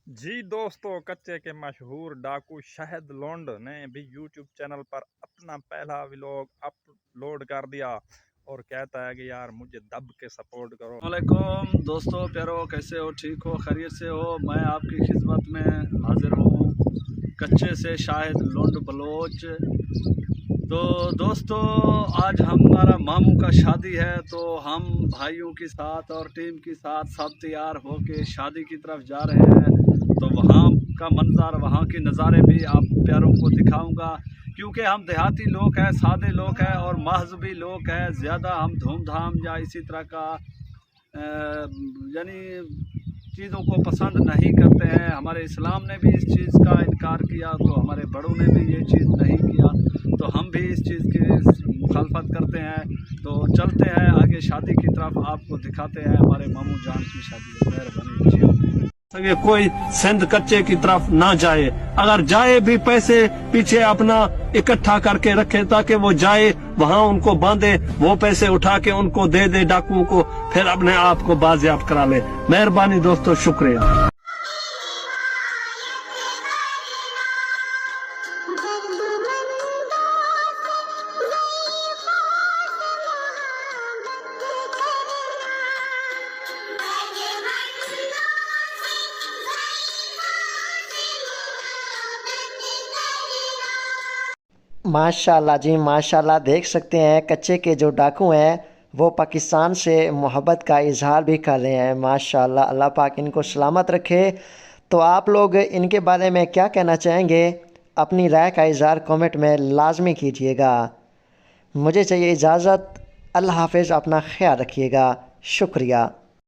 جی دوستو، کچے کے مشہور ڈاکو شاہد لونڈ نے بھی یوٹیوب چینل پر اپنا پہلا ولاگ اپلوڈ کر دیا اور کہتا ہے کہ یار مجھے دب کے سپورٹ کرو۔ السلام علیکم دوستو پیارو، کیسے ہو؟ ٹھیک ہو؟ خیریت سے ہو؟ میں آپ کی خدمت میں حاضر ہوں، کچے سے شاہد لونڈ بلوچ۔ تو دوستو آج ہمارا ماموں کا شادی ہے، تو ہم بھائیوں کے ساتھ اور ٹیم کے ساتھ سب تیار ہو کے شادی کی طرف جا رہے ہیں۔ تو وہاں کا منظر، وہاں کے نظارے بھی آپ پیاروں کو دکھاؤں گا، کیونکہ ہم دیہاتی لوگ ہیں، سادے لوگ ہیں اور مہذبی لوگ ہیں۔ زیادہ ہم دھوم دھام یا اسی طرح کا یعنی چیزوں کو پسند نہیں کرتے ہیں۔ ہمارے اسلام نے بھی اس چیز کا انکار کیا، تو ہمارے بڑوں نے بھی یہ چیز نہیں کیا، تو ہم بھی اس چیز کی مخالفت کرتے ہیں۔ تو چلتے ہیں آگے شادی کی طرف، آپ کو دکھاتے ہیں ہمارے ماموں جان کی شادی۔ مہربانی کوئی سندھ کچے کی طرف نہ جائے، اگر جائے بھی پیسے پیچھے اپنا اکٹھا کر کے رکھے، تاکہ وہ جائے وہاں ان کو باندھے، وہ پیسے اٹھا کے ان کو دے دے ڈاکوؤں کو، پھر اپنے آپ کو بازیاب کرا لے۔ مہربانی دوستو، شکریہ۔ ماشاءاللہ جی ماشاءاللہ، دیکھ سکتے ہیں کچے کے جو ڈاکو ہیں وہ پاکستان سے محبت کا اظہار بھی کر رہے ہیں۔ ماشاءاللہ، اللہ پاک ان کو سلامت رکھے۔ تو آپ لوگ ان کے بارے میں کیا کہنا چاہیں گے؟ اپنی رائے کا اظہار کمنٹ میں لازمی کیجیے گا۔ مجھے چاہیے اجازت۔ اللہ حافظ، اپنا خیال رکھیے گا۔ شکریہ۔